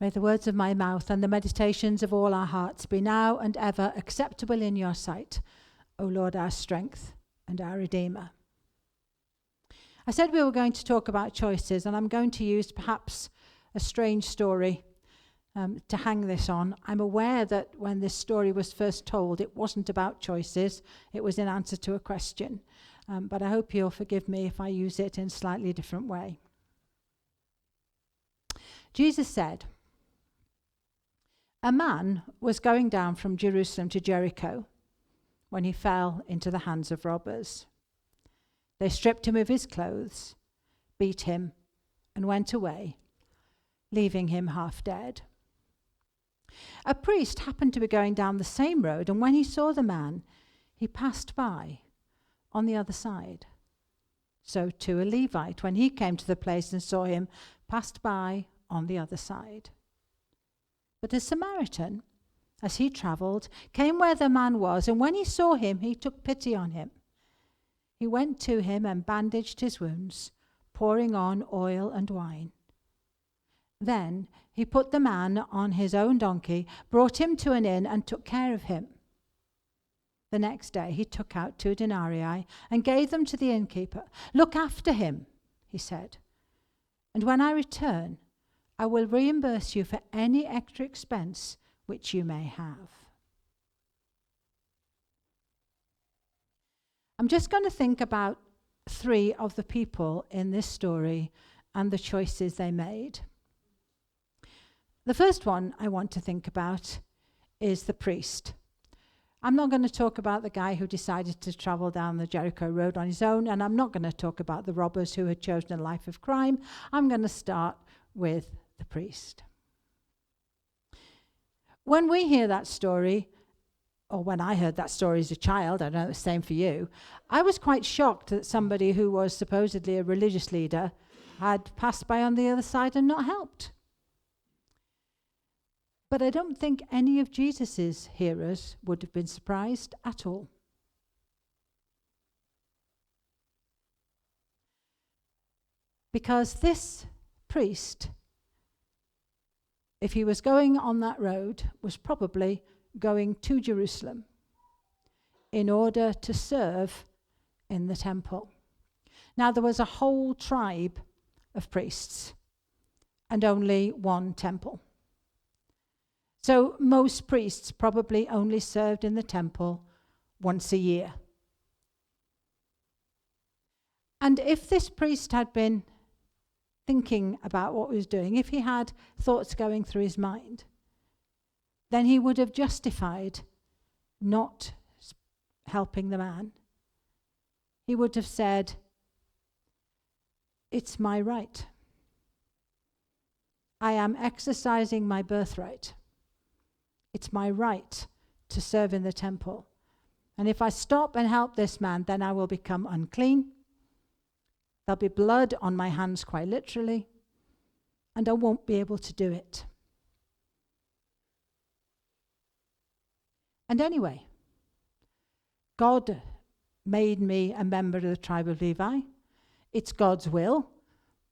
May the words of my mouth and the meditations of all our hearts be now and ever acceptable in your sight, O Lord, our strength and our Redeemer. I said we were going to talk about choices, and I'm going to use perhaps a strange story to hang this on. I'm aware that when this story was first told, it wasn't about choices. It was in answer to a question. But I hope you'll forgive me if I use it in a slightly different way. Jesus said, a man was going down from Jerusalem to Jericho when he fell into the hands of robbers. They stripped him of his clothes, beat him, and went away, leaving him half dead. A priest happened to be going down the same road, and when he saw the man, he passed by on the other side. So too a Levite, when he came to the place and saw him, passed by on the other side. But a Samaritan, as he travelled, came where the man was, and when he saw him, he took pity on him. He went to him and bandaged his wounds, pouring on oil and wine. Then he put the man on his own donkey, brought him to an inn, and took care of him. The next day he took out 2 denarii and gave them to the innkeeper. Look after him, he said, and when I return, I will reimburse you for any extra expense which you may have. I'm just going to think about 3 of the people in this story and the choices they made. The first one I want to think about is the priest. I'm not going to talk about the guy who decided to travel down the Jericho road on his own, and I'm not going to talk about the robbers who had chosen a life of crime. I'm going to start with the priest. When we hear that story, or when I heard that story as a child, I don't know the same for you, I was quite shocked that somebody who was supposedly a religious leader had passed by on the other side and not helped. But I don't think any of Jesus's hearers would have been surprised at all. Because this priest, if he was going on that road, was probably going to Jerusalem in order to serve in the temple. Now, there was a whole tribe of priests and only one temple. So most priests probably only served in the temple once a year. And if this priest had been thinking about what he was doing, if he had thoughts going through his mind, then he would have justified not helping the man. He would have said, it's my right. I am exercising my birthright. It's my right to serve in the temple. And if I stop and help this man, then I will become unclean. There'll be blood on my hands, quite literally, and I won't be able to do it. And anyway, God made me a member of the tribe of Levi. It's God's will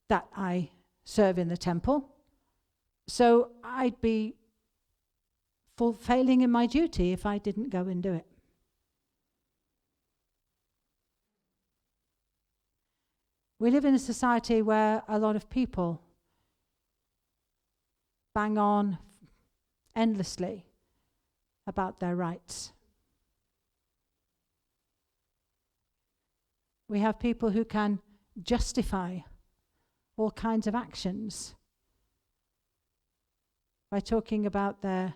that I serve in the temple. So I'd be failing in my duty if I didn't go and do it. We live in a society where a lot of people bang on endlessly about their rights. We have people who can justify all kinds of actions by talking about their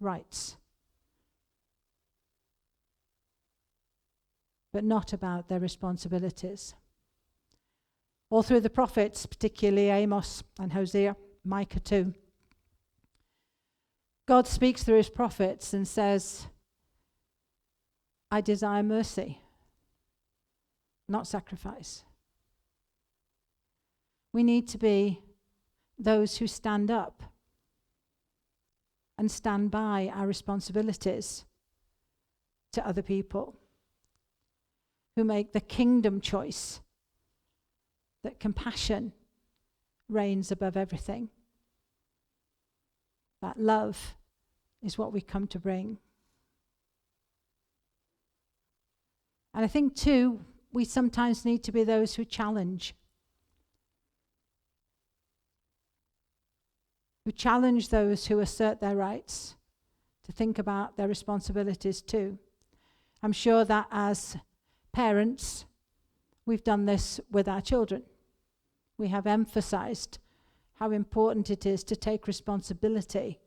rights, but not about their responsibilities. All through the prophets, particularly Amos and Hosea, Micah too, God speaks through his prophets and says, I desire mercy, not sacrifice. We need to be those who stand up and stand by our responsibilities to other people, who make the kingdom choice that compassion reigns above everything. That love is what we come to bring. And I think too, we sometimes need to be those who challenge. Who challenge those who assert their rights to think about their responsibilities too. I'm sure that as parents, we've done this with our children. We have emphasized how important it is to take responsibility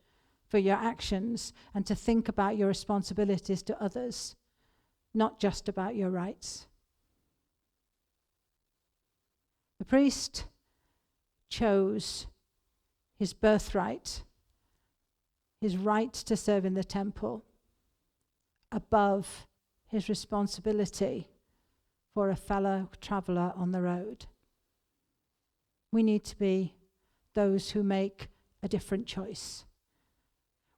for your actions and to think about your responsibilities to others, not just about your rights. The priest chose his birthright, his right to serve in the temple, above his responsibility for a fellow traveller on the road. We need to be those who make a different choice.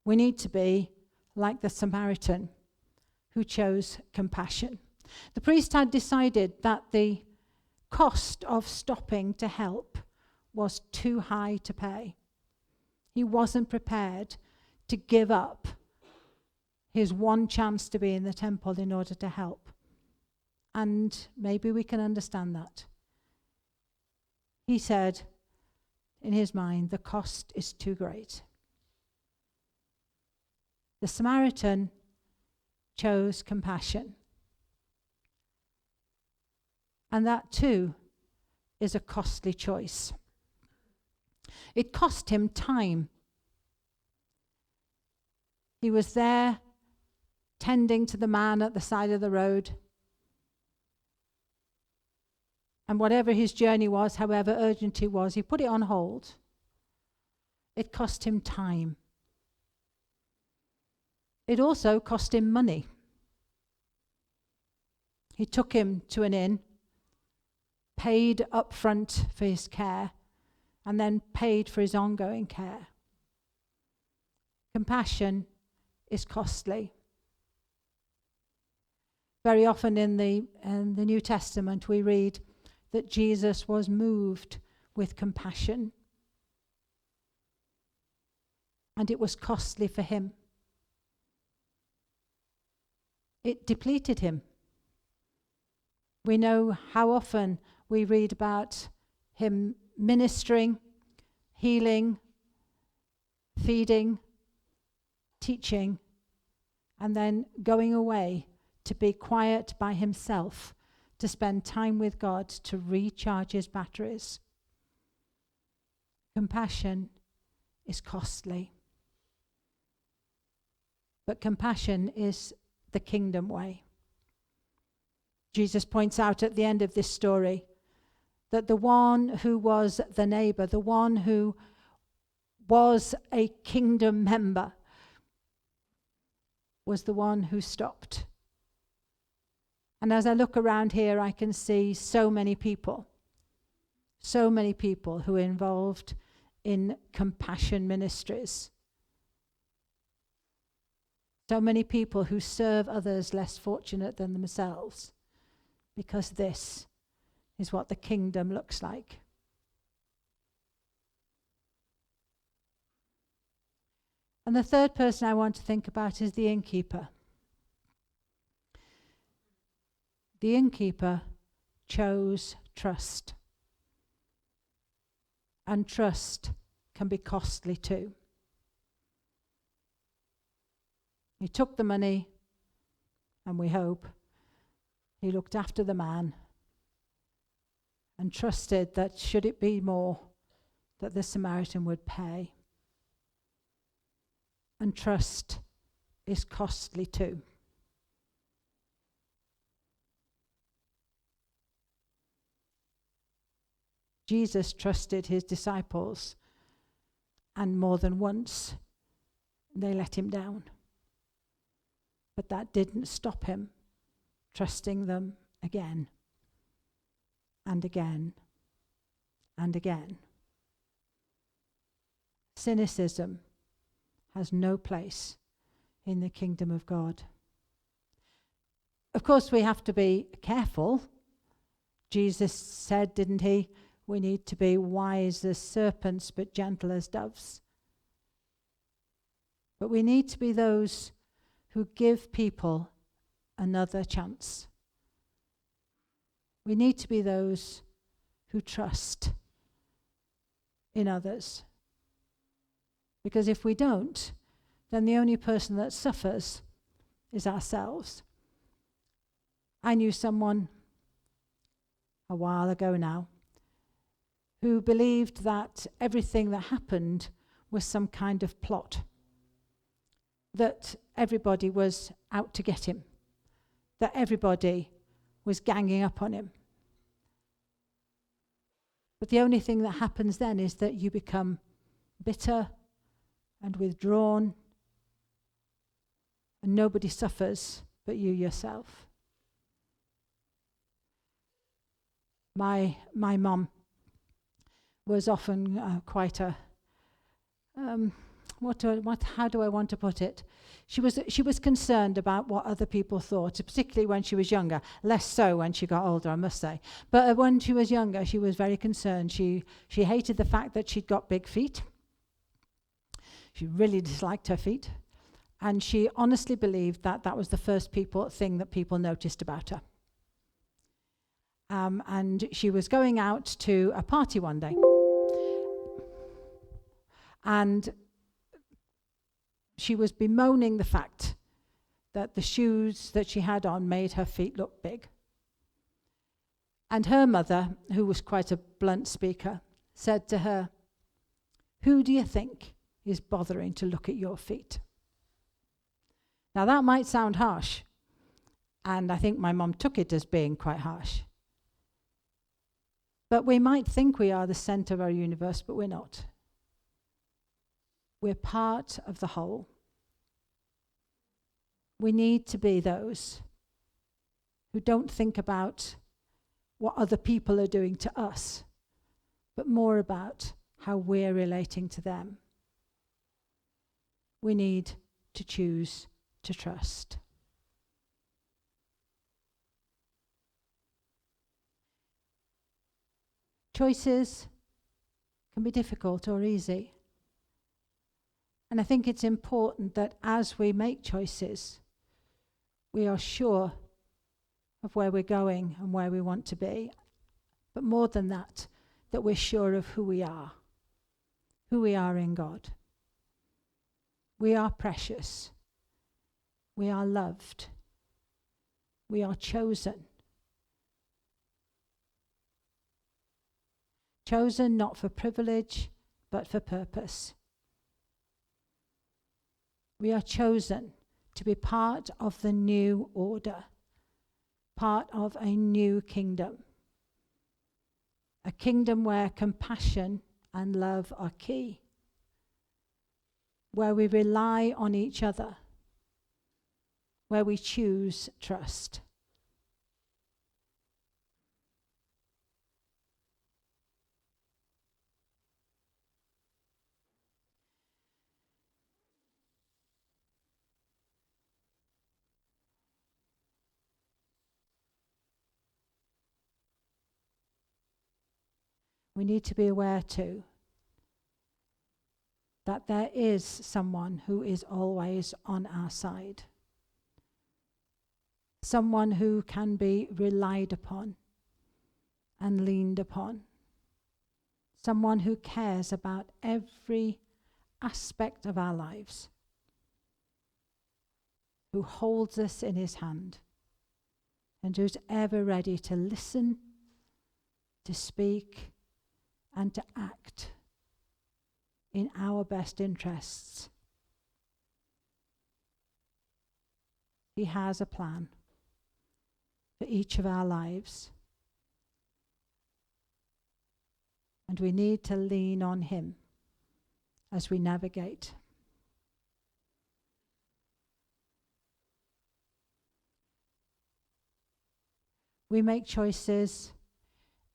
We need to be like the Samaritan who chose compassion. The priest had decided that the cost of stopping to help was too high to pay. He wasn't prepared to give up his one chance to be in the temple in order to help. And maybe we can understand that. He said, in his mind, the cost is too great. The Samaritan chose compassion. And that too is a costly choice. It cost him time. He was there tending to the man at the side of the road. And whatever his journey was, however urgent it was, he put it on hold. It cost him time. It also cost him money. He took him to an inn, paid up front for his care, and then paid for his ongoing care. Compassion is costly. Very often in the New Testament we read that Jesus was moved with compassion. And it was costly for him. It depleted him. We know how often we read about him ministering, healing, feeding, teaching, and then going away to be quiet by himself, to spend time with God, to recharge his batteries. Compassion is costly. But compassion is the kingdom way. Jesus points out at the end of this story that the one who was the neighbor, the one who was a kingdom member, was the one who stopped. And as I look around here, I can see so many people who are involved in compassion ministries. So many people who serve others less fortunate than themselves, because this is what the kingdom looks like. And the third person I want to think about is the innkeeper. The innkeeper chose trust. And trust can be costly too. He took the money, and we hope he looked after the man and trusted that should it be more, that the Samaritan would pay. And trust is costly too. Jesus trusted his disciples, and more than once they let him down. But that didn't stop him trusting them again and again and again. Cynicism has no place in the kingdom of God. Of course, we have to be careful. Jesus said, didn't he? We need to be wise as serpents, but gentle as doves. But we need to be those who give people another chance. We need to be those who trust in others. Because if we don't, then the only person that suffers is ourselves. I knew someone a while ago now who believed that everything that happened was some kind of plot, that everybody was out to get him, that everybody was ganging up on him. But the only thing that happens then is that you become bitter and withdrawn, and nobody suffers but you yourself. My mum was often quite a how do I want to put it? She was concerned about what other people thought, particularly when she was younger. Less so when she got older, I must say. But when she was younger, she was very concerned. She hated the fact that she'd got big feet. She really disliked her feet. And she honestly believed that that was the first thing that people noticed about her. And she was going out to a party one day. And she was bemoaning the fact that the shoes that she had on made her feet look big. And her mother, who was quite a blunt speaker, said to her, "Who do you think is bothering to look at your feet?" Now that might sound harsh, and I think my mum took it as being quite harsh. But we might think we are the centre of our universe, but we're not. We're part of the whole. We need to be those who don't think about what other people are doing to us, but more about how we're relating to them. We need to choose to trust. Choices can be difficult or easy. And I think it's important that as we make choices, we are sure of where we're going and where we want to be. But more than that, that we're sure of who we are in God. We are precious. We are loved. We are chosen. Chosen not for privilege, but for purpose. We are chosen to be part of the new order, part of a new kingdom. A kingdom where compassion and love are key, where we rely on each other, where we choose trust. We need to be aware too that there is someone who is always on our side. Someone who can be relied upon and leaned upon. Someone who cares about every aspect of our lives. Who holds us in his hand and who's ever ready to listen, to speak, and to act in our best interests. He has a plan for each of our lives. And we need to lean on him as we navigate. We make choices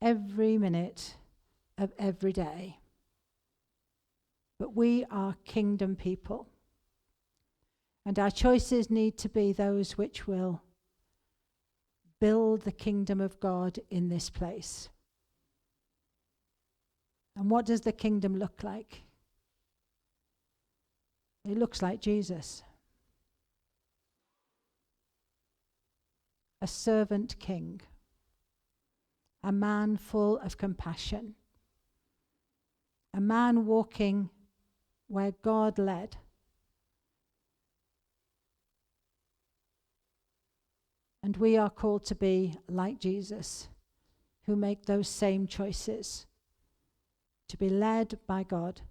every minute of every day. But we are kingdom people. And our choices need to be those which will build the kingdom of God in this place. And what does the kingdom look like? It looks like Jesus. A servant king. A man full of compassion. A man walking where God led. And we are called to be like Jesus, who make those same choices, to be led by God,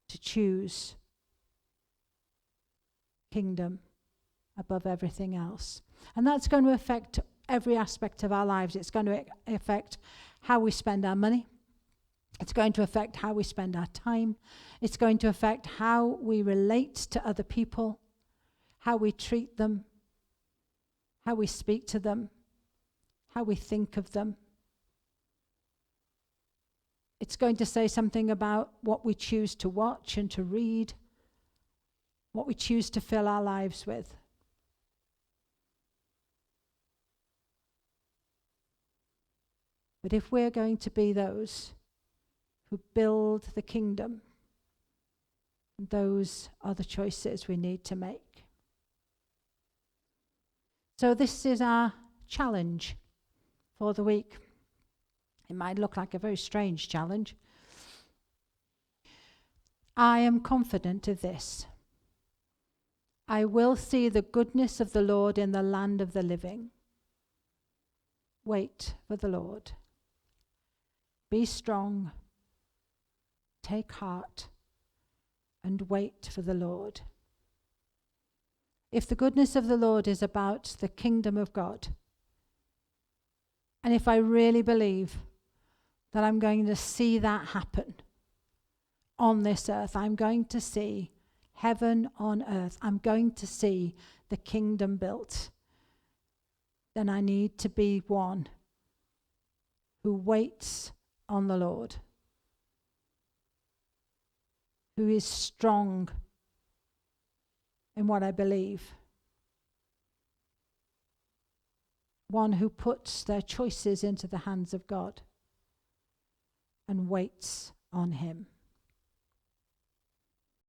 to choose kingdom above everything else. And that's going to affect every aspect of our lives. It's going to affect how we spend our money. It's going to affect how we spend our time. It's going to affect how we relate to other people, how we treat them, how we speak to them, how we think of them. It's going to say something about what we choose to watch and to read, what we choose to fill our lives with. But if we're going to be those who build the kingdom, those are the choices we need to make. So this is our challenge for the week. It might look like a very strange challenge. I am confident of this. I will see the goodness of the Lord in the land of the living. Wait for the Lord. Be strong. Take heart and wait for the Lord. If the goodness of the Lord is about the kingdom of God, and if I really believe that I'm going to see that happen on this earth, I'm going to see heaven on earth, I'm going to see the kingdom built, then I need to be one who waits on the Lord, who is strong in what I believe, one who puts their choices into the hands of God and waits on him.